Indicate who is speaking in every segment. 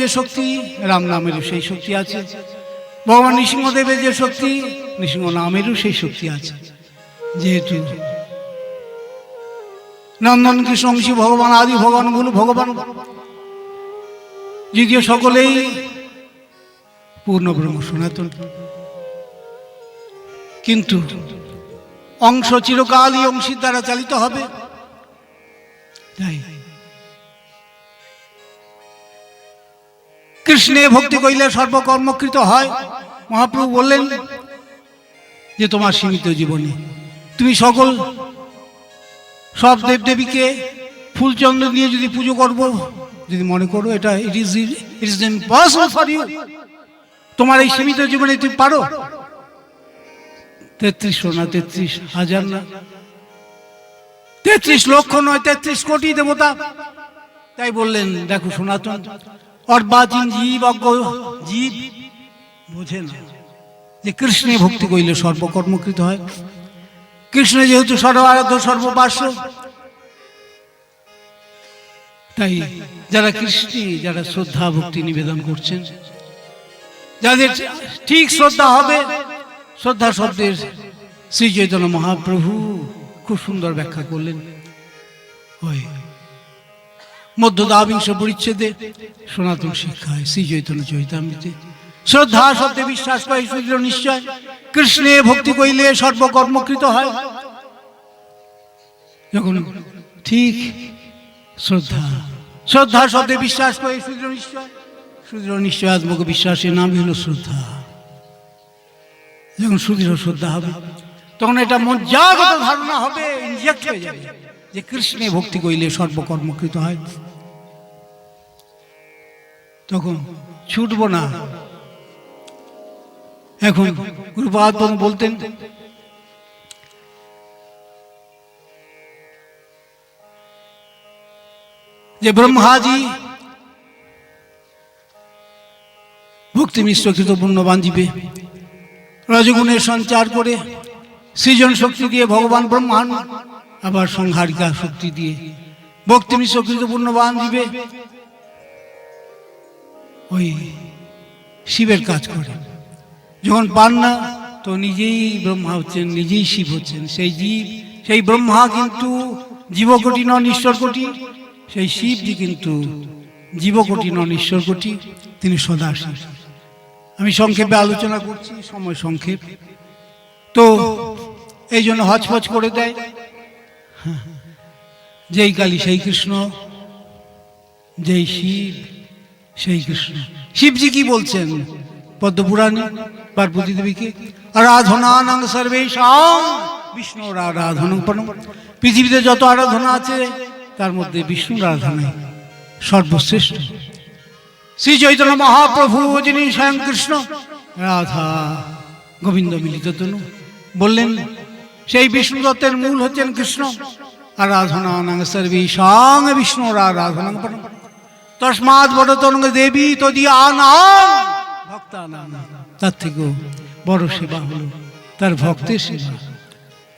Speaker 1: যে শক্তি, রাম নামেরও সেই শক্তি আছে। ভগবান নৃসিংহদেবের যে শক্তি, নৃসিংহ নামেরও সেই শক্তি আছে। যেহেতু নন্দন কৃষ্ণ অংশী ভগবান, আদি ভগবান, মূল ভগবান, যদিও সকলেই পূর্ণ ব্রহ্ম সনাতন, কিন্তু অংশ চিরকালই অংশীর দ্বারা চালিত হবে। তাই কৃষ্ণে ভক্তি করিলে সর্বকর্মকৃত হয়। মহাপ্রভু বললেন যে তোমার সীমিত জীবনে তুমি সব দেবদেবীকে ফুলচন্দ্র দিয়ে যদি পুজো করবো, যদি মনে করো এটা it is impossible for you, তোমার এই সীমিত জীবনে তুমি পারো 3300 না 33,000 না 33 লক্ষ নয় 33 কোটি দেবতা। তাই বললেন দেখো সনাতন, অর্বাচীন জীব, অজ্ঞ জীব বোঝে না যে কৃষ্ণে ভক্তি করিলে সর্বকর্মকৃত হয়। কৃষ্ণ যেহেতু সর্বারাধ্য সর্বপার্শ্ব, তাই যারা কৃষ্ণে যারা শ্রদ্ধা ভক্তি নিবেদন করছেন, যাদের ঠিক শ্রদ্ধা হবে, শ্রদ্ধা শব্দের শ্রী চৈতন্য মহাপ্রভু খুব সুন্দর ব্যাখ্যা করলেন ওই মধ্যদ্বাবিংশ পরিচ্ছেদে সনাতন শিক্ষায় শ্রী চৈতন্য চরিতামৃতে। শ্রদ্ধা শব্দে বিশ্বাস করে সুদৃঢ় নিশ্চয়, কৃষ্ণে ভক্তি করিলে সর্বকর্মকৃত হয়। যখন ঠিক শ্রদ্ধা শব্দে বিশ্বাস করে সুদৃঢ় নিশ্চয়, সুদৃঢ় নিশ্চয়াত্মক বিশ্বাসের নাম হল শ্রদ্ধা। যখন সুদৃঢ় শ্রদ্ধা হবে, তখন এটা মজ্জাগত ধারণা হবে, ইনজেক্ট হয়ে যাবে যে কৃষ্ণে ভক্তি করিলে সর্বকর্মকৃত হয়। তখন ছুটব না। এখন গুরুপাদ বলতেন যে ব্রহ্মাজি ভক্তি মিশ্রকৃত পুণ্যবান জীবে রজগুণের সঞ্চার করে সৃজন শক্তি দিয়ে ভগবান ব্রহ্মাণ, আবার সংহারিকা শক্তি দিয়ে ভক্তি মিশ্রকৃত পুণ্যবান জীবে ওই শিবের কাজ করে। যখন পান না তো নিজেই ব্রহ্মা হচ্ছেন, নিজেই শিব হচ্ছেন। সেই ব্রহ্মা কিন্তু জীবকোটি নন ঈশ্বর কোটি, সেই শিবজি কিন্তু জীবকোটি নন ঈশ্বর কোটি, তিনি সদাশিব। আমি সংক্ষেপে আলোচনা করছি, সময় সংক্ষেপ তো এই জন্য হচপচ করে দেয়। যেই কালী সেই কৃষ্ণ, যেই শিব সেই কৃষ্ণ। শিবজি কি বলছেন পদ্মপুরাণে পার্বতী দেবীকে? আরাধনানাং সর্বেষাং বিষ্ণুর আরাধনাং পরম। পৃথিবীতে যত আরাধনা আছে তার মধ্যে বিষ্ণুর আরাধনাই সর্বশ্রেষ্ঠ। শ্রী চৈতন্য মহাপ্রভু যিনি স্বয়ং কৃষ্ণ, রাধা গোবিন্দ মিলিত তনু, বললেন সেই বিষ্ণু তত্ত্বের মূল হচ্ছেন কৃষ্ণ। আরাধনানাং সর্বেষাং বিষ্ণুর আরাধনাং পরম। তস্মাৎ বড়তনং দেবী তদীয়ানাং ভক্তানাং। তার থেকেও বড় সেবা হলো তার ভক্তের সেবা।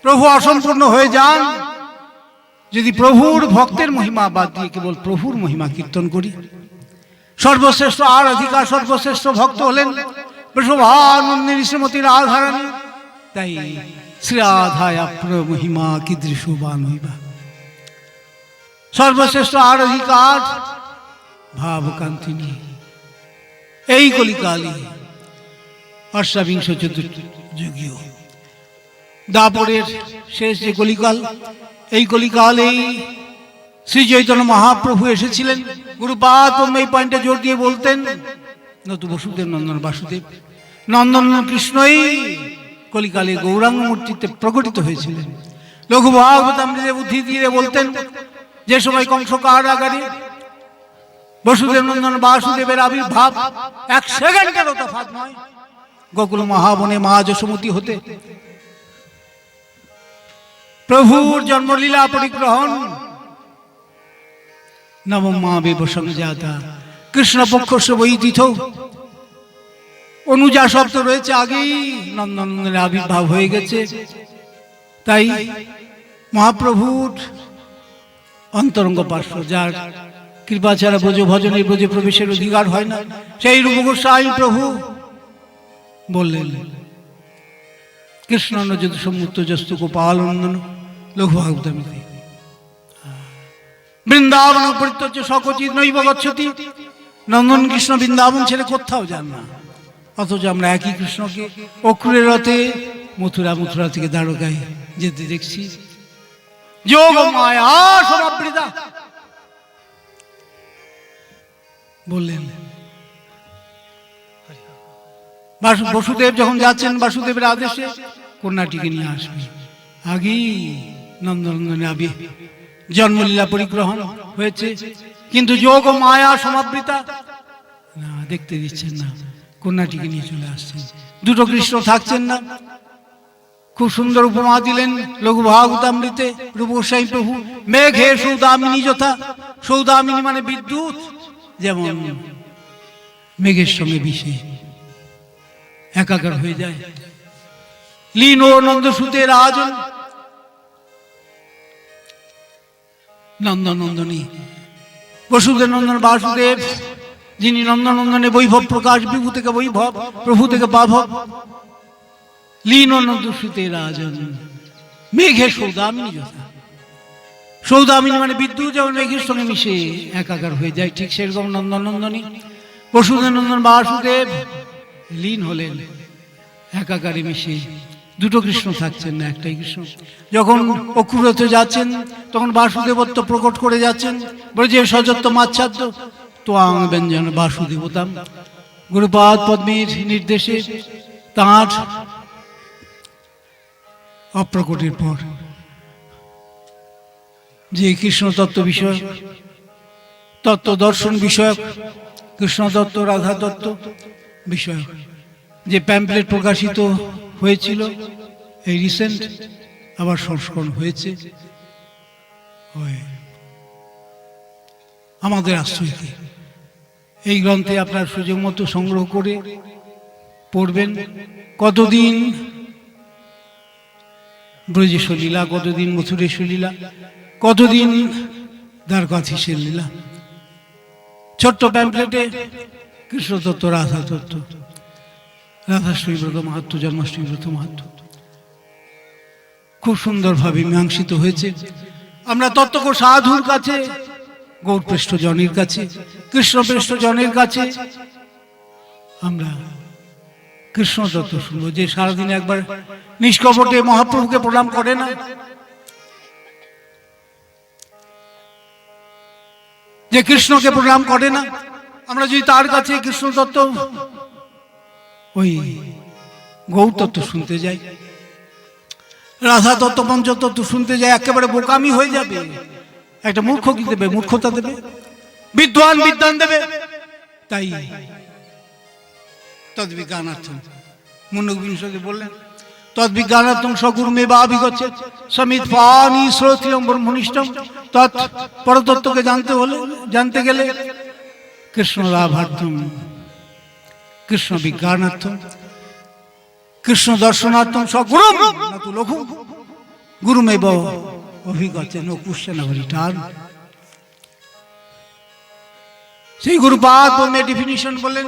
Speaker 1: প্রভু অসম্পূর্ণ হয়ে যান যদি প্রভুর ভক্তের মহিমা বাদ দিয়ে কেবল প্রভুর মহিমা কীর্তন করি। সর্বশ্রেষ্ঠ আরাধিকা, সর্বশ্রেষ্ঠ ভক্ত হলেন বৃষভানন্দিনী শ্রীমতী রাধারানী। তাই শ্রী রাধায়া প্রমহিমা কীদৃশবান হইবা। সর্বশ্রেষ্ঠ আরাধিকার ভাবকান্তিনী এই কলিকালে অষ্টাবিংশ চতুর্যুগীয় দাপরের শেষ যে কলিকাল, এই কলিকালেই শ্রী চৈতন্য মহাপ্রভু এসেছিলেন। গুরুপাদ এই পয়েন্টে জোর দিয়ে বলতেন নতু বসুদেব নন্দন বাসুদেব, নন্দন কৃষ্ণই কলিকালে গৌরাঙ্গ মূর্তিতে প্রকটিত হয়েছিলেন। লঘু ভাগবতামৃতে বুদ্ধি দিয়ে বলতেন যে সময় কংস কারাগারে বসুদেব নন্দন বাসুদেবের আবির্ভাব 1 সেকেন্ডেরও তফাৎ নয়। গোকুল মহাবনে মা যশোমতী হতে প্রভুর জন্মলীলা পরিগ্রহণ, নবম মা বিবসংজাতা কৃষ্ণপক্ষ বৈদিথ অনুজা শব্দ রয়েছে, আগেই নন্দনের আবির্ভাব হয়ে গেছে। তাই মহাপ্রভুর অন্তরঙ্গ পার্শ্ব, যার কৃপা ছাড়া ব্রজ ভজনে ব্রজে প্রবেশের অধিকার হয় না। সেই রূপ গোস্বামী প্রভু বললেন, কৃষ্ণ যদি সমুক্ত জস্তু গোপাল নন্দন লঘু ভাগবতামিতে বৃন্দাবন পরিত্যজ্য সকচিৎ নৈব গচ্ছতি। নন্দন কৃষ্ণ বৃন্দাবন ছেড়ে কোথাও যান না, অথচ আমরা একই কৃষ্ণকে অক্রুরের রথে মথুরা থেকে দ্বারকায় যেতে দেখছি। যোগ মায়া সমাবৃতা বললেন। বসুদেব যখন যাচ্ছেন বাসুদেবের আদেশে কন্যাটিকে নিয়ে আসবে, আগেই নন্দনন্দনে আবি জন্মলীলা পরিগ্রহণ হয়েছে, কিন্তু যোগ ও মায়া সমাবৃতা না, দেখতে দিচ্ছেন না, কন্যাটিকে নিয়ে চলে আসছেন। দুটো কৃষ্ণ থাকছেন না। খুব সুন্দর উপমা দিলেন লঘু ভাগবতামৃতে রূপ গোস্বামী প্রভু। মেঘে সৌদামিনী যথা, সৌদামিনী মানে বিদ্যুৎ, যেমন মেঘের সঙ্গে মিশে একাকার হয়ে যায়। লীন ও নন্দসুতের আয়োজন নন্দনন্দনী বসুদেব নন্দন বাসুদেব, যিনি নন্দনন্দনে বৈভব প্রকাশ, বিভু থেকে বৈভব, প্রভু থেকে পাভব। লীন ও নন্দসুতের আয়োজন মেঘে সৌদামিনী যথা, সৌদামিনী মানে বিদ্যুৎ যেমন মেঘের সঙ্গে মিশে একাকার হয়ে যায়, ঠিক সেরকম নন্দনন্দনী বসুদেব নন্দন বাসুদেব লীন হলেন, একাকারে মিশে। দুটো কৃষ্ণ থাকছেন না, একটাই কৃষ্ণ। যখন অক্রুরথে যাচ্ছেন তখন বাসুদেবত্ব প্রকট করে যাচ্ছেন, বলে যে সযত্ব মাচ্ছাদ্য তোয়াং ব্যঞ্জন বাসুদেবতাম। গুরুপাদ পদ্মের নির্দেশে তাঁর অপ্রকটের পর যে কৃষ্ণ তত্ত্ব বিষয়ক, তত্ত্ব দর্শন বিষয়ক, কৃষ্ণ তত্ত্ব রাধা তত্ত্ব বিষয়ক যে প্যাম্পলেট প্রকাশিত হয়েছিল, এই রিসেন্ট আবার সংস্করণ হয়েছে। আমাদের আশ্রয় কি এই গ্রন্থে আপনার সুযোগ মতো সংগ্রহ করে পড়বেন। কতদিন ব্রজেশ্বর লীলা, কতদিন মথুরেশ্বর লীলা, কতদিন দ্বারকাধীশের লীলা। ছোট্ট প্যাম্পলেটে কৃষ্ণ তত্ত্ব, রাধা তত্ত্ব, রাধাষ্টমী ব্রত মাহাত্ম, জন্মাষ্টমী ব্রত মাহাত্ম খুব সুন্দরভাবে মীমাংসিত হয়েছে। আমরা তত্ত্ব সাধুর কাছে, গৌরপৃষ্ঠ জনের কাছে, কৃষ্ণপৃষ্ঠ জনের কাছে আমরা কৃষ্ণ তত্ত্ব শুনবো। যে সারাদিন একবার নিষ্কপটে মহাপ্রভুকে প্রণাম করে না, যে কৃষ্ণকে প্রণাম করে না, আমরা যদি তার কাছে কৃষ্ণ তত্ত্ব, ওই গৌর তত্ত্ব শুনতে যাই, রাধা তত্ত্ব, পঞ্চতত্ত্ব শুনতে যাই, একেবারে বোকামি হয়ে যাবে। একটা মূর্খ কি দেবে? মূর্খতা দেবে। বিদ্বান বিদ্বান দেবে। তাই তদ্বিজ্ঞানার্থম মুন্নবিংশতি বললেন, তদ্বিজ্ঞানার্থম সগুরুমে বা বিগচ্ছে সমিত পানি শ্রোত্রিয়ম ব্রহ্মনিষ্ঠম। তৎ পরতত্ত্বকে জানতে গেলে কৃষ্ণ লাভার্থম, কৃষ্ণ বিজ্ঞানার্থম, কৃষ্ণ দর্শনার্থম সগুরুম নতু লঘু গুরুমেব অভিজ্ঞতে নো কুশ্চেন রিটার্ন। সেই গুরুপাদ ডেফিনিশন বলেন,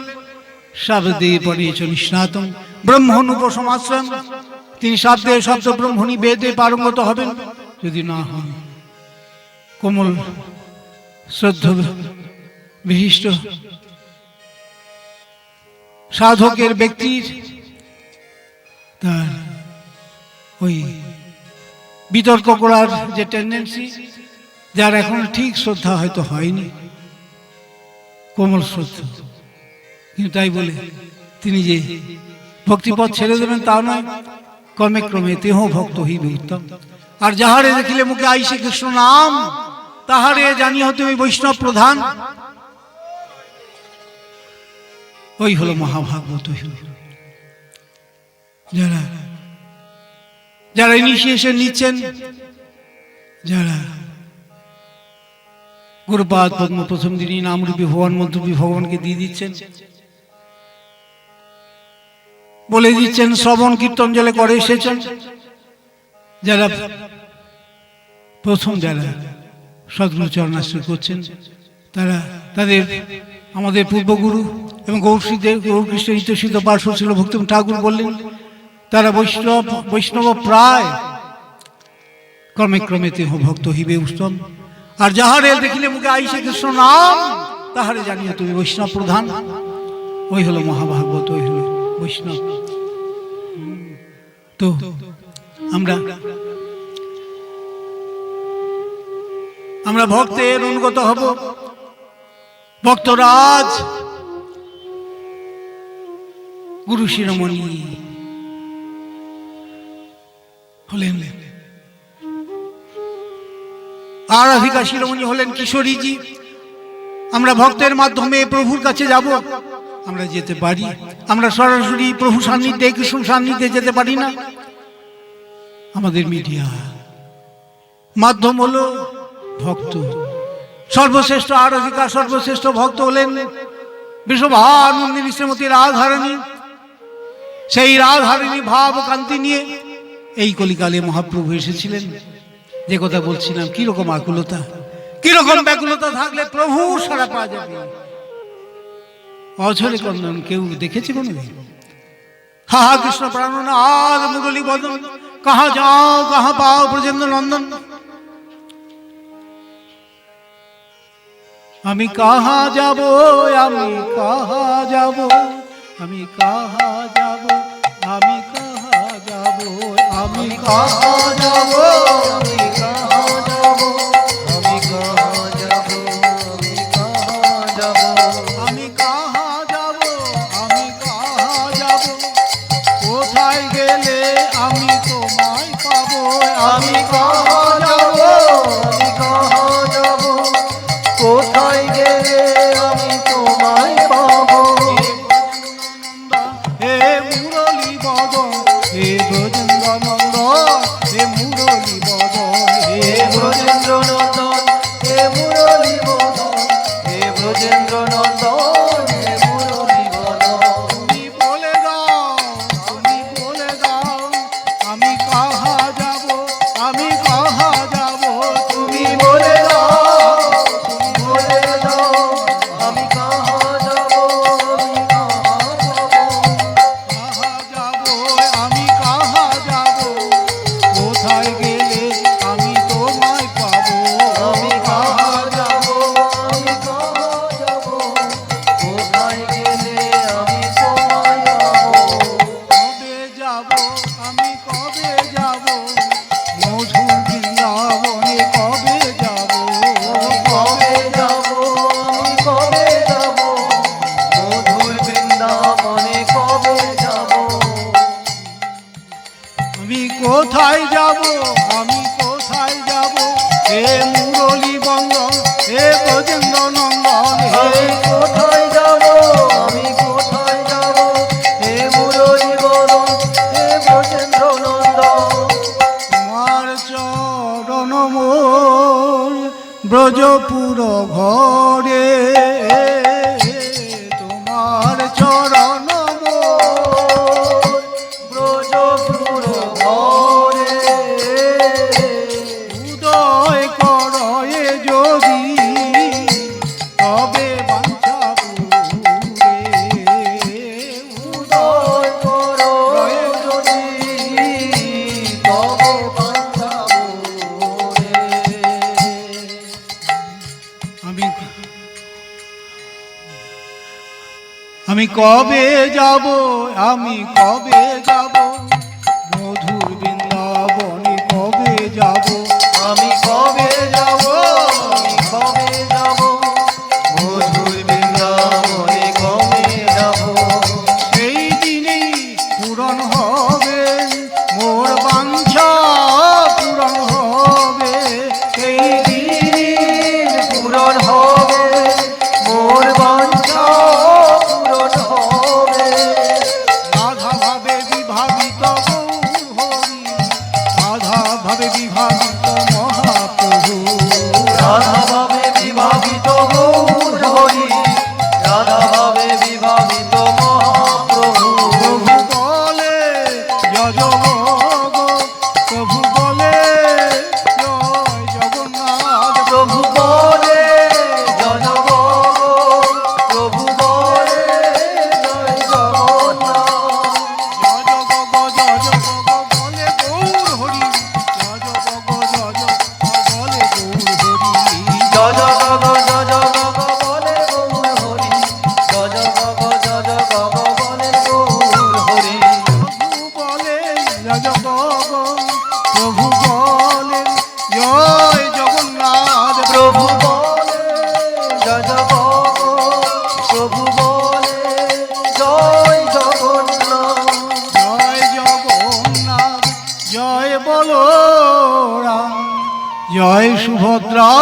Speaker 1: শব্দে পরিচ নিষ্ণাতম ব্রহ্মণুপসমাশ্রম। তিনি শব্দে শব্দ ব্রহ্মণী বেদে পারঙ্গত হবেন। যদি না হন কোমল শ্রদ্ধ বিশিষ্ট সাধকের ব্যক্তির তার ওই বিতর্ক করার যে টেন্ডেন্সি, যার এখন ঠিক শ্রদ্ধা হয়তো হয়নি, কোমল শ্রদ্ধা, কিন্তু তাই বলে তিনি যে ভক্তিপথ ছেড়ে দেবেন তা নয়। ক্রমে ক্রমে তেহ ভক্ত হইবে উত্তম। আর যাহারে দেখিলে মুখে আইসে কৃষ্ণ নাম, তাহারে জানিয়া তুমি বৈষ্ণব প্রধান। ওই হলো মহাভাগবত। যারা যারা ইনিশিয়েশন নিচ্ছেন, যারা গুরুপাদ পদ্ম প্রথম দিনই নামরূপী ভগবান মন্ত্রূপী ভগবানকে দিয়ে দিচ্ছেন, বলে দিচ্ছেন শ্রবণ কীর্তন জলে করে এসেছেন, যারা প্রথম যারা সদ্গুরু চরণাশ্রয় করছেন, তারা তাদের আমাদের পূর্বগুরু এবং গৌরকৃষ্ণ হিতসিদ্ধ পার্শ্ব ছিল ভক্তি ঠাকুর বললেন তারা বৈষ্ণব প্রায় ক্রমে ক্রমে দেহ ভক্ত হইবে উত্তম। আর যাহারে দেখিলে মুখে আইসে কৃষ্ণ নাম তাহারে জানিও তুমি বৈষ্ণব প্রধান। ওই হলো মহাভাগবত, ওই হলো বৈষ্ণব। তো আমরা ভক্তের অনুগত হব। ভক্তরাজ গুরু শিরোমণি হলেন, আরাধিকা শিরোমণি হলেন কিশোরীজি। আমরা ভক্তের মাধ্যমে প্রভুর কাছে যাব, আমরা যেতে পারি। আমরা সরাসরি প্রভু সান্নিধ্যে কৃষ্ণ সান্নিধ্যে যেতে পারি না। আমাদের মিডিয়া মাধ্যম হলো ভক্ত। সর্বশ্রেষ্ঠ আরাধিকা সর্বশ্রেষ্ঠ ভক্ত হলেন বিশ্বভানন্দিনী শ্রীমতী রাধারানী। সেই রাধারানী ভাব কান্তি নিয়ে এই কলিকালে মহাপ্রভু এসেছিলেন। যে কথা বলছিলাম, কিরকম আকুলতা, কিরকম ব্যাকুলতা থাকলে প্রভু সারা পাওয়া যাবে। অঝরে কন্দন কেউ দেখেছে কোনোদিন? হা হা কৃষ্ণ প্রাণনাথ মুরলী বদন, কাহা যাও কাহা পাও ব্রজেন্দ্র নন্দন। আমি কাহা যাব, আমি কাহা যাব, আমি কাহা যাব, আমি কাহা যাব, আমি কাহা যাব, আমি কাহা যাব, আমি কাহা যাব, আমি কাহা যাব, আমি কাহা যাব, আমি কাহা যাব, কোথায় গেলে আমি তোমায় পাবো। আমি কাহা যাব, আমি কাহা যাব, কোথায় গেলে আমি তোমায় পাবো। হে মুরলী বদন, হে ব্রজেন্দ্র নন্দন, হে মুরলী বদন, হে ব্রজেন্দ্র নন্দন, হে মুরলী বদন, হে ব্রজেন্দ্র নন্দন, হে মুরলী বদন। তুমি বলে দাও, তুমি বলে দাও, আমি কাহা যাব, আমি কাহা যাব, তুমি বলে দাও, তুমি বলে দাও, আমি কাহা যাব, আমি কাহা যাব, কাহা যাব, আমি কাহা যাব, কোথায় গেলে আমি তোমায় পাবো। আমি কাহা যাব, আমি কাহা যাব, কোথায় গেলে আমি তোমায় পাবো। কবে যাব, আমি কবে যাব, মধুর বৃন্দাবনে কবে যাব, কবে যাব, আমি কবে যাব, মধুর বৃন্দাবনে কবে যাব। আমি কোথায় যাব, আমি কোথায় যাব, হে মুরলী বন্দন, হে ব্রজেন্দ্র নন্দন, হে কোথায় যাব, আমি কোথায় যাব, হে মুরলী বদন, হে ব্রজেন্দ্র নন্দন। তোমার চরণ মোর ব্রজপুর ঘরে, তোমার চরণ মোর ব্রজপুর ঘরে, উদয় করয়ে যদি তবে বাঞ্ছা পুরে, উদয় করয়ে যদি তবে বাঞ্ছা পুরে। আমি কবে যাব, আমি কবে যাব, মধুর বৃন্দাবনে কবে যাব, আমি কবে যাব, আমি কবে যাব, মধুর বৃন্দাবনে কবে যাব। সেই দিনেই পূরণ হবে মোর বাঞ্ছা, পূরণ হবে সেই দিন, পূরণ হবে মোর বাঞ্ছা, পূরণ হবে। রাধা ভাবে বিভাবি জয় সুভদ্রা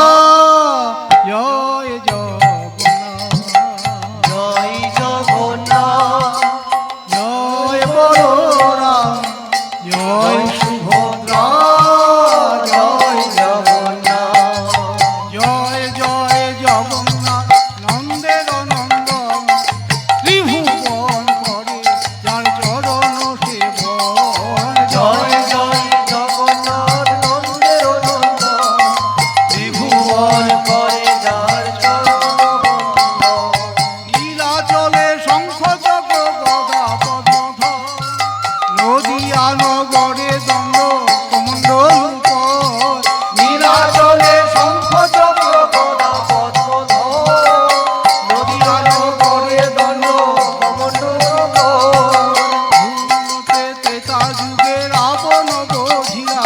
Speaker 1: জয় জগন্নাথ
Speaker 2: জয় জগন্নাথ
Speaker 1: জয় বলরাম জয় সুভদ্রা
Speaker 2: জয় জগন্নাথ
Speaker 1: জয় জয় জগন্নাথ নন্দের নন্দন ত্রিভুবন করে যার চরণ সেবন
Speaker 2: জয় জয় জগন্নাথ নন্দের নন্দন ত্রিভুবন করে যার চরণ বন্দন
Speaker 1: নীলাচলে শঙ্খ চক্র গদা পদ্মধর নদিয়া নগরে দণ্ড কমণ্ডল কর
Speaker 2: নীলাচলে শঙ্খ চক্র গদা পদ্মধর নদিয়া নগরে দণ্ড কমণ্ডল
Speaker 1: ভূমতে ত্রেতা যুগে রাবণ বধিরা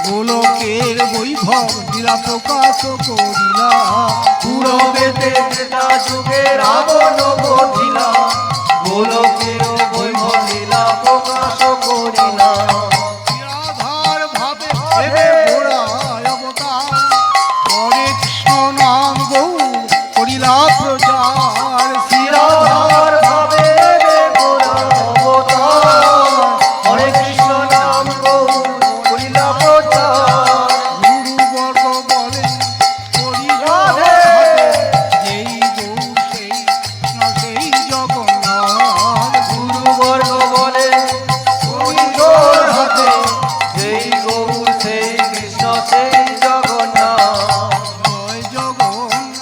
Speaker 1: গোলকের বৈভব লীলা প্রকাশ করিলা
Speaker 2: পূরবেতে ত্রেতা যুগে রাবণ বধিলা গোলকের বৈভব লীলা প্রকাশ করিলা
Speaker 1: নিরাধার ভাবে হেবে ঘোড়ায় অবতার হরে কৃষ্ণ নাম গৌর করিলা প্রচার
Speaker 2: শিরাধার ভাবে গোরার অবতার হরে কৃষ্ণ নাম গৌর করিলা প্রচার
Speaker 1: গুরুবর্গ বলে করি
Speaker 2: রাধে।
Speaker 1: যেই গৌর সেই কৃষ্ণ সেই জগন্নাথ
Speaker 2: গুরুবর্গ বলে হরিজোর হাতে যেই গৌর সেই কৃষ্ণ সেই জগন্নাথ
Speaker 1: জয় জগন্নাথ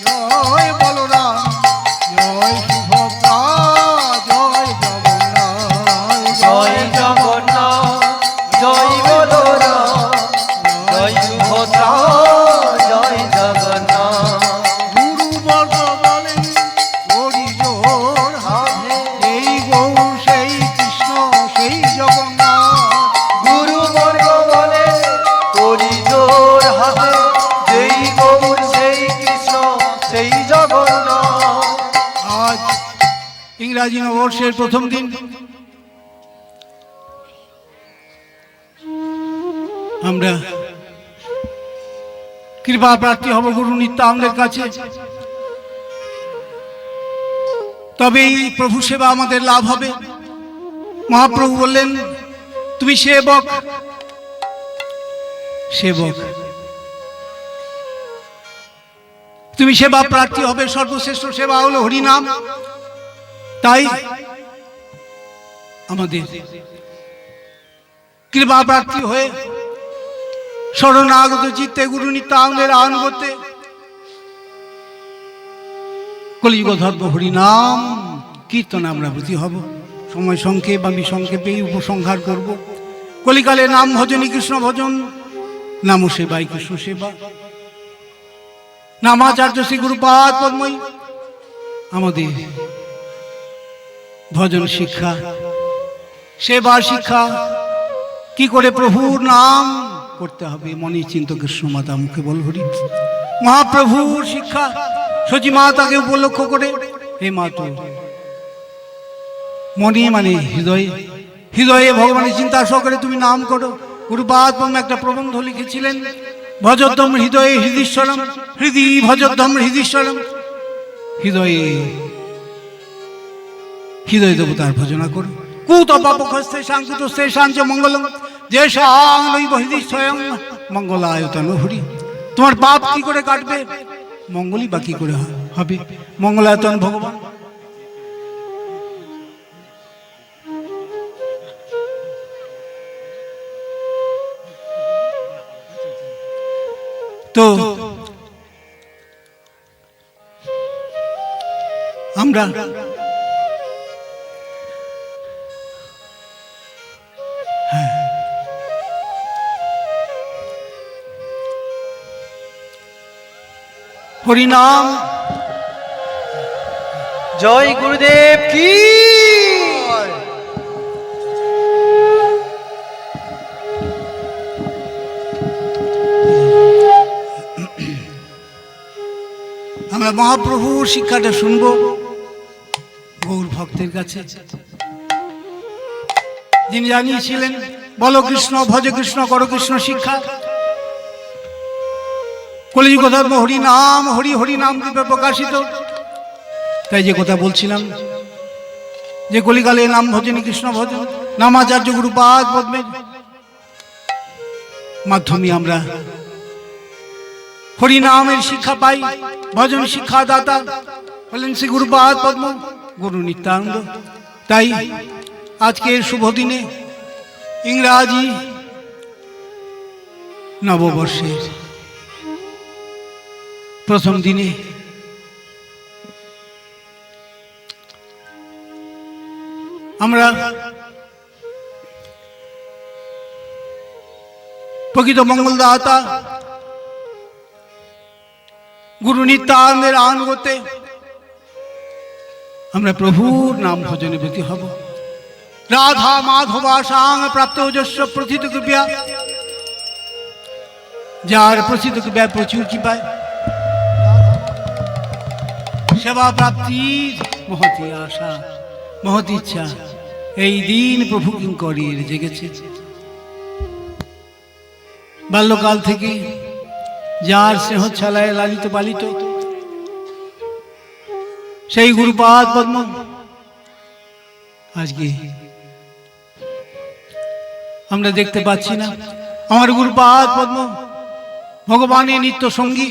Speaker 1: জয় বলরাম জয় সুভদ্রা জয় জগন্নাথ
Speaker 2: জয় জগন্নাথ জয় বলরাম জয় সুভদ্রা জয় জগন্নাথ
Speaker 1: গুরুবর্গ বলেন হরিজোর হাতে এই গৌর সেই কৃষ্ণ সেই জগন্নাথ
Speaker 2: গুরুবর্গ বলে হরিজোর হাতে যেই গৌর সেই কৃষ্ণ সেই জগন্নাথ
Speaker 1: আজ ইংরাজি নববর্ষের প্রথম দিন আমরা কৃপা প্রার্থী হব গুরু নিত্যানন্দের কাছে তবেই প্রভু সেবা আমাদের লাভ হবে। মহাপ্রভু বললেন তুমি সেবক সেবক তুমি সেবা প্রার্থী হবে, সর্বশ্রেষ্ঠ সেবা হলো হরিনাম। তাই আমাদের কৃপা প্রার্থী হয়ে শরণাগত চিত্তে গুরু নিত্যানন্দের আহ্বান করতে কলিযুগ ধর্ম হরিনাম কীর্তনে আমরা ব্রতী হব। সময় সংক্ষেপ আমি সংক্ষেপেই উপসংহার করব। কলিকালে নাম ভজনী কৃষ্ণ ভজন, নাম সেবাই কৃষ্ণ সেবা। নামাচার্য শ্রী গুরুপাদ পদ্মই আমাদের ভজন শিক্ষা, সেবা শিক্ষা, কি করে প্রভুর নাম করতে হবে মনে চিন্ত কৃষ্ণ মাতা মুখে বল হরি। মহাপ্রভুর শিক্ষা সচি মাতাকে উপলক্ষ করে হে মাতো মনে মানে হৃদয়ে হৃদয়ে ভগবানের চিন্তা সহকারে তুমি নাম করো। গুরুপাদ পদ্ম একটা প্রবন্ধ লিখেছিলেন, ভজদ্দম হৃদয়ে হৃদীশ্বরম হৃদি ভজদ্দম হৃদীশ্বরম। হৃদয়ে হৃদয় দেবতার ভজনা করো। কুত পাপখস্তে শাঙ্কুতস্তে শাঞ্চ মঙ্গলম যে সাং নৈব হৃদি স্বয়ং মঙ্গলায়তন হরি। তোমার পাপ কি করে কাটবে, মঙ্গলই বা কি করে হবে, মঙ্গলায়তন ভগবান। তো আমরা হরিনাম
Speaker 2: জয় গুরুদেব কি
Speaker 1: আমরা মহাপ্রভুর শিক্ষাটা শুনব গৌর ভক্তের কাছে, যিনি জানিয়েছিলেন বলো কৃষ্ণ ভজ কৃষ্ণ করো কৃষ্ণ শিক্ষা। কলিযুগ ধর্ম হরি নাম, হরি হরি নাম রূপে প্রকাশিত। তাই যে কথা বলছিলাম, যে কলিকালে নাম ভজনী কৃষ্ণ ভজন, নামাচার্য গুরুপাদ পদ্মের মাধ্যমে আমরা হরি নামের শিক্ষা পাই। ভজন শিক্ষাদাতা হলেন শ্রী গুরুপাদ পদ্ম গুরু নিত্যানন্দ। তাই আজকের শুভ দিনে ইংরাজি নববর্ষের প্রথম দিনে আমরা প্রকৃত মঙ্গলদাতা গুরু নিত্যানন্দের আনুগত্যে আমরা প্রভুর নাম ভজনে ব্রতী হব। রাধা মাধবা সাং প্রাপ্ত ওজস্ব প্রথিত কৃপা, যার প্রথিত কৃপা প্রচুর কৃপায় সেবা প্রাপ্তির মহতি আশা মহতি ইচ্ছা এই দিন প্রভু কিঙ্করীর জেগেছে। বাল্যকাল থেকে যার স্নেহচ্ছালায় লালিত পালিত সেই গুরুপাদ পদ্ম আজকে আমরা দেখতে পাচ্ছি না। আমার গুরুপাদ পদ্ম ভগবানের নিত্য সঙ্গী,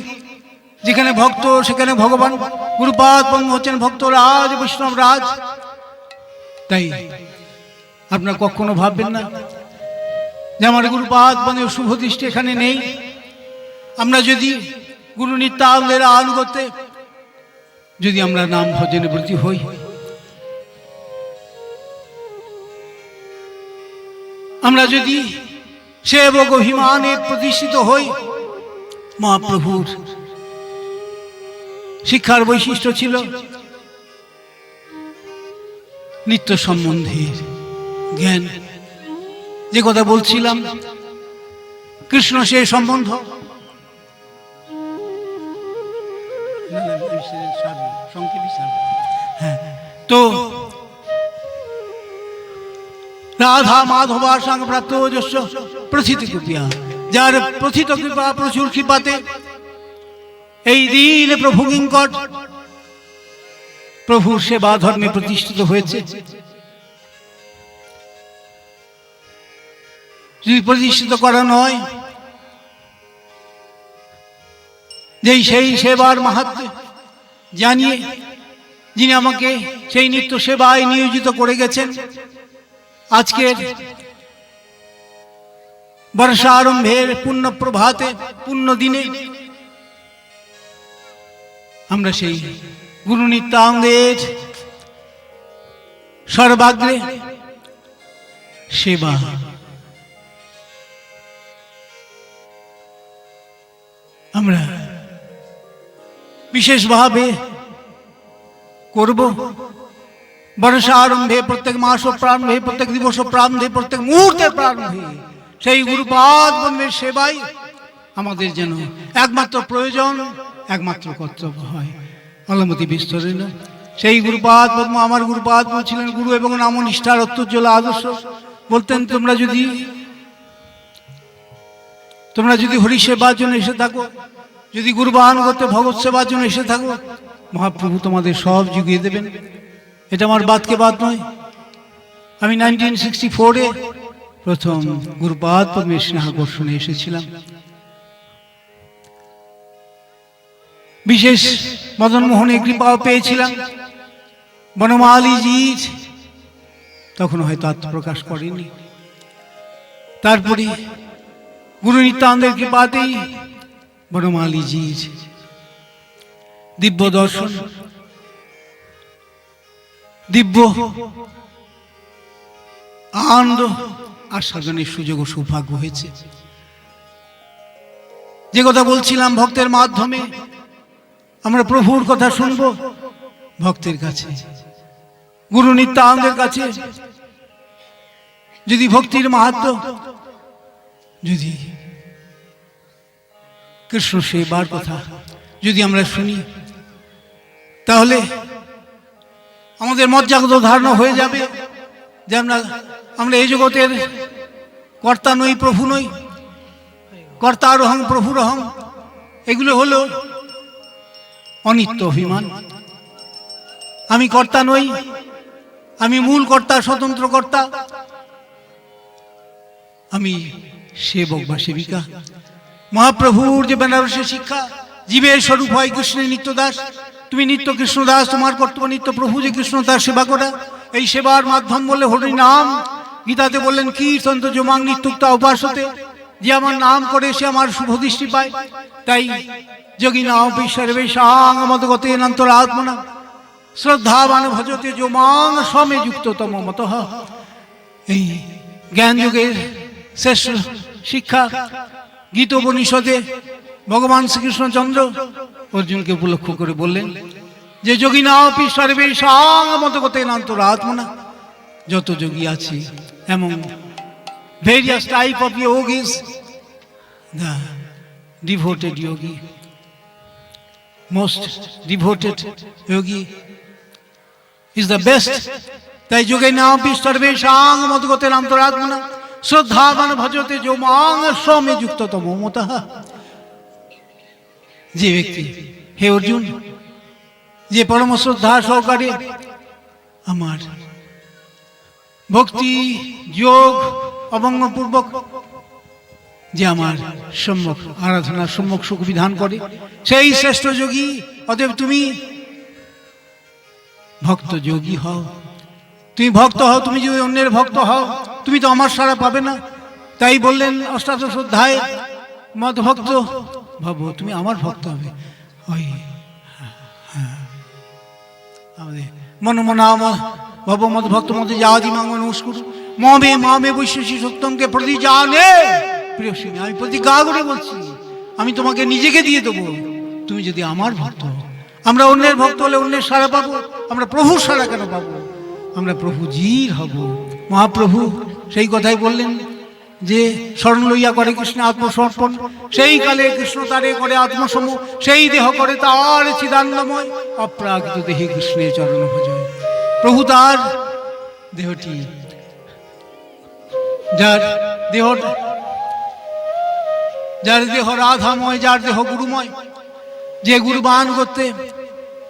Speaker 1: যেখানে ভক্ত সেখানে ভগবান। গুরুপাদ পদ্ম হচ্ছেন ভক্ত রাজ, বৈষ্ণব রাজ। তাই আপনারা কখনো ভাববেন না যে আমার গুরুপাদ পদ্মের শুভ দৃষ্টি এখানে নেই। আমরা যদি গুরু নিত্যানন্দের আনুগত্যে যদি আমরা নাম ভজনে ব্রতী হই, আমরা যদি সেবক অভিমানে প্রতিষ্ঠিত হই, মহাপ্রভুর শিক্ষার বৈশিষ্ট্য ছিল নিত্য সম্বন্ধের জ্ঞান। যে কথা বলছিলাম, কৃষ্ণ সে সম্বন্ধ। তো রাধা মাধবা সঙ্গ প্রাপ্ত ওজস্ব প্রথিত কৃপা, যার প্রথিত কৃপা প্রচুর কৃপাতে এই দিন প্রভু কিঙ্কর প্রভুর সেবা ধর্মে প্রতিষ্ঠিত হয়েছে। যদি প্রতিষ্ঠিত করা নয়, যেই সেই সেবার মাহাত্ম্য জানিয়ে যিনি আমাকে সেই নিত্য সেবায় নিয়োজিত করে গেছেন, আজকের বর্ষা আরম্ভের পুণ্য প্রভাতে পুণ্য দিনে আমরা সেই গুরু নিত্যানন্দের সর্বাগ্রে সেবা আমরা বিশেষভাবে করব। বর্ষা আরম্ভে, প্রত্যেক মাস প্রারম্ভে, প্রত্যেক দিবস প্রারম্ভে, প্রত্যেক মুহূর্তের প্রারম্ভে সেই গুরুপাদ পদ্মের সেবাই আমাদের যেন একমাত্র প্রয়োজন, একমাত্র কর্তব্য হয়। অলমতি বিস্তরেণ সেই গুরুপাদ পদ্ম, আমার গুরুপাদ পদ্ম ছিলেন গুরু এবং নামনিষ্ঠার অত্যুজ্জ্বল আদর্শ। বলতেন, তোমরা যদি হরি সেবার জন্য এসে থাকো, যদি গুরুবাহন করতে ভগৎ সেবার জন্য এসে থাকো, মহাপ্রভু তোমাদের সব জুগিয়ে দেবেন। এটা আমার বাদকে বাদ নয়। আমি 1964-এ প্রথম গুরুপাদ পদ্মের স্নেহাকর্ষণে এসেছিলাম। বিশেষ মদন মোহনের কৃপাও পেয়েছিলাম। বনমালীজি তখন হয়তো আত্মপ্রকাশ করেনি। তারপরে গুরু নিত্যানন্দের কৃপাতেই বনমালীজির দিব্য দর্শন, দিব্য আনন্দ আস্বাদনের সুযোগ ও সৌভাগ্য হয়েছে। যে কথা বলছিলাম, ভক্তের মাধ্যমে আমরা প্রভুর কথা শুনব। ভক্তের কাছে, গুরু নিত্যানন্দের কাছে যদি ভক্তির মাহাত্ম্য, যদি কৃষ্ণ সেবার কথা যদি আমরা শুনি, তাহলে আমাদের মজ্জাগত ধারণা হয়ে যাবে যে আমরা এই জগতের কর্তা নই, প্রভু নই। কর্তারহং প্রভুরহং, এগুলো হলো অনিত্য অভিমান। আমি কর্তা নই, আমি মূল কর্তা, স্বতন্ত্র কর্তা, আমি সেবক বা সেবিকা। মহাপ্রভুর যে বেনারসের শিক্ষা, জীবের স্বরূপ হয় কৃষ্ণের নিত্যদাস। তুমি নিত্য কৃষ্ণদাস, তোমার কর্তব্য নিত্য প্রভু যে কৃষ্ণ তার সেবা করা। এই সেবার মাধ্যম বললে হরি নাম। গীতাতে বললেন কীর্তন তো যোমাং নিত্যুক্তা উপাসতে, যে আমার নাম করে সে আমার শুভ দৃষ্টি পায়। তাই যোগিনাম সর্বেষাং মদগতে অন্তরাত্মনা শ্রদ্ধাবান ভজতে যোমাং সমে যুক্ততম মতঃ। এই জ্ঞান যুগের শ্রেষ্ঠ শিক্ষা গীতোপনিষদে ভগবান শ্রীকৃষ্ণচন্দ্র অর্জুনকে উপলক্ষ করে বললেন যে যোগিনাপি সর্বেষাং মদগতে অন্তরাত্মনা, যত যোগী আছে এমন various type of yogis, the devoted yogi, most devoted yogi is the best. তাই যোগে নাপি সর্বেষাং মদগতে অন্তরাত্মনা শ্রদ্ধাবান ভজতে যো মাং সমে যুক্ততম মতঃ। যে ব্যক্তি, হে অর্জুন, যে পরম শ্রদ্ধা সহকারে আমার ভক্তি যোগ অবঙ্গপূর্বক যে আমার সম্মুখ আরাধনার সম্মুখ সুখ বিধান করে, সেই শ্রেষ্ঠ যোগী। অতএব তুমি ভক্ত যোগী হও। তুমি ভক্ত হও, তুমি যদি অন্যের ভক্ত হও তুমি তো আমার সারা পাবে না। তাই বললেন অষ্টাদশ অধ্যায়ে, মদ ভক্ত ভাব, তুমি আমার ভক্ত হবে। ওই আমাদের মনমনা ভব মদ ভক্ত মধ্যে যাদি মাঙ্গ নমস্কুর মমে মামে বৈশ্বসী সত্যমকে প্রতি জানে। প্রিয় সিংহ, আমি প্রতিজ্ঞা করে বলছি, আমি তোমাকে নিজেকে দিয়ে দেবো তুমি যদি আমার ভক্ত হও। আমরা অন্যের ভক্ত হলে অন্যের সারা পাবো, আমরা প্রভুর সারা কেন পাবো? আমরা প্রভুজির হব। মহাপ্রভু সেই কথাই বললেন যে স্মরণ লইয়া করে কৃষ্ণ আত্মসমর্পণ, সেই কালে কৃষ্ণ তারে করে আত্মসম, সেই দেহ করে তার চিদানন্দময়, অপ্রাকৃত দেহে কৃষ্ণের চরণ ভজয়। প্রভু তার দেহটি, যার দেহ রাধাময়, যার দেহ গুরুময়, যে গুরু বান করতে,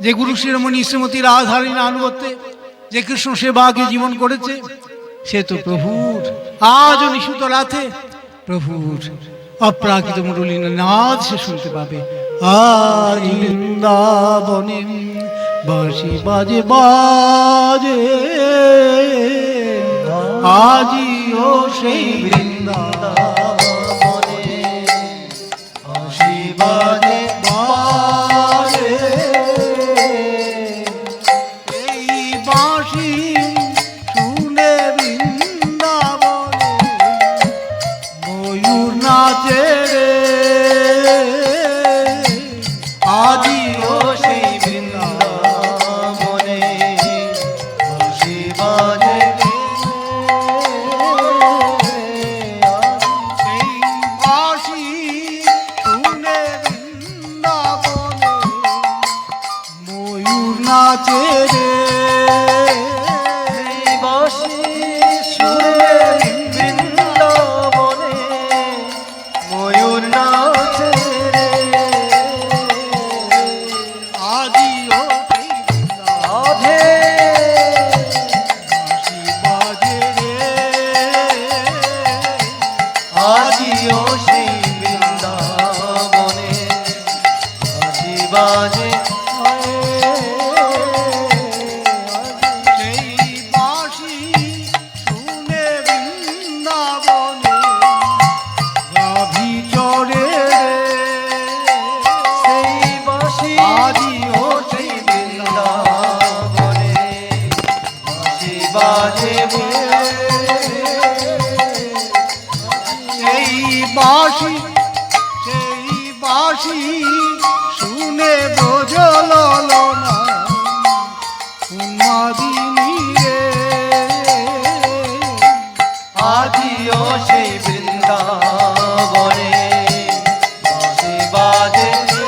Speaker 1: যে গুরু শিরোমণি শ্রীমতী রাধারীণ আনুগত্যে যে কৃষ্ণ সেবাকে জীবন করেছে, সে তো প্রভুর আজ নিশুত রাতে প্রভুর অপ্রাকৃত মুরলী নাদ সে শুনতে পাবে। আজ বৃন্দাবনে বাঁশি বাজে বাজে, আজিও সেই বৃন্দাবনে বাঁশি বাজে বাজে। এই বাঁশি শুনে বৃন্দাবনে ময়ূর নাচে রে, আজিও সেই বৃন্দাবনে বাঁশি বাজে রে। এই বাঁশি শুনে বৃন্দাবনে ময়ূর নাচে রে।
Speaker 2: বাঁশি সুরে বৃন্দাবনে ময়ূর নাচে রে।
Speaker 1: আজিও সেই
Speaker 2: রাধে
Speaker 1: বাঁশি বাজে রে।
Speaker 2: আজিও সেই বৃন্দাবনে বাঁশি বাজে।
Speaker 1: সেই বাঁশি শুনে বৃন্দাবনে গাভী চরে রে।
Speaker 2: সেই বাঁশি
Speaker 1: আজিও
Speaker 2: সেই বৃন্দাবনে বাঁশি বাজে রে।
Speaker 1: সেই বাঁশি শুনে ব্রজললনা উন্মাদিনী রে।
Speaker 2: আজিও সেই বৃন্দাবনে বাঁশি বাজে রে।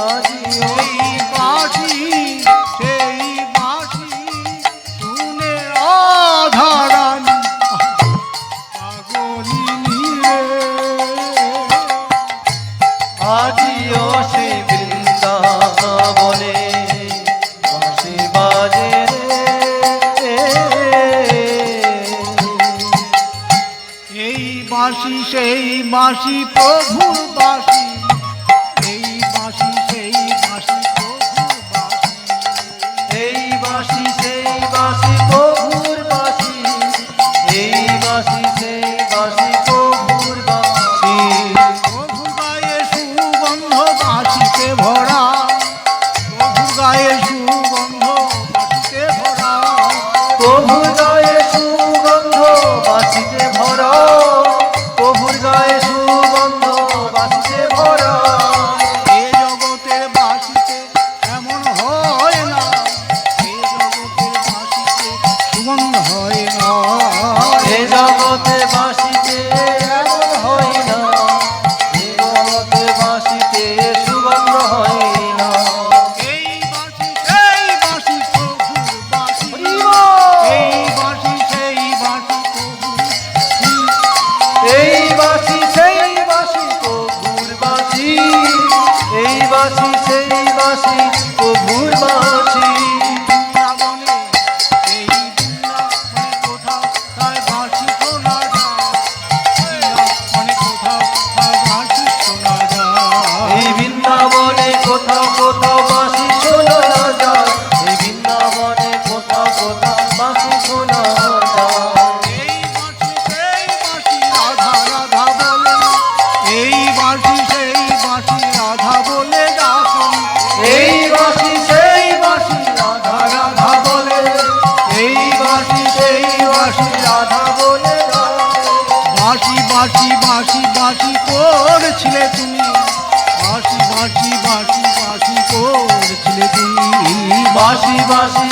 Speaker 2: আজিও
Speaker 1: সেই বাঁশি শুনে রাধারানী পাগলিনী রে। বাঁশি প্রভুর বাঁশি, এই বাঁশি সেই বাঁশি প্রভুর বাঁশি।
Speaker 2: এই বাঁশি সেই বাঁশি প্রভুর বাঁশি, এই বাঁশি সেই বাঁশি প্রভুর বাঁশি।
Speaker 1: প্রভুর গায়ে সুগন্ধ বাঁশিতে ভরা, প্রভুর গায়ে সুগন্ধ বাঁশিতে ভরা।
Speaker 2: প্রভুর গায়ে সুগন্ধ বাঁশিতে ভরা, প্রভুর গায়ে সুগন্ধ বাঁশিতে ভরা।
Speaker 1: এ জগতের বাঁশিতে এমন হয় না, এ জগতের বাঁশিতে সুগন্ধ হয় না।
Speaker 2: এ জগতে বাঁশিতে এমন হয় না, এ জগতে বাঁশিতে সুগন্ধ হয় না।
Speaker 1: এই বাঁশি সেই বাঁশি প্রভুর বাঁশি, এই বাঁশি সেই বাঁশি প্রভুর।
Speaker 2: এই বাঁশি সেই বাঁশি প্রভুর বাঁশি, এই বাঁশি সেই বাঁশি প্রভুর বাঁশি।
Speaker 1: বৃন্দাবনে, এই বৃন্দাবনে কোথাও তার বাঁশি শোনা যায়, বৃন্দাবনে কোথাও তার বাঁশি শোনা যায়।
Speaker 2: এই বৃন্দাবনে কোথাও কোথাও বাঁশি শোনা যায়, এই বৃন্দাবনে কোথাও কোথাও বাঁশি শোনা যায়।
Speaker 1: এই বাঁশি সেই বাঁশি রাধা রাধা বলে, এই বাঁশি সেই বাঁশি রাধা বলে ডাকেন।
Speaker 2: এই বাঁশি সেই বাঁশি রাধা রাধা বলে, এই বাঁশি সেই বাঁশি রাধা বলে ডাকে।
Speaker 1: বাঁশি বাঁশি বাঁশি বাঁশি করছিলে তুমি, বাঁশি বাঁশি বাঁশি বাঁশি করছিলে তুমি।
Speaker 2: বাঁশি বাঁশি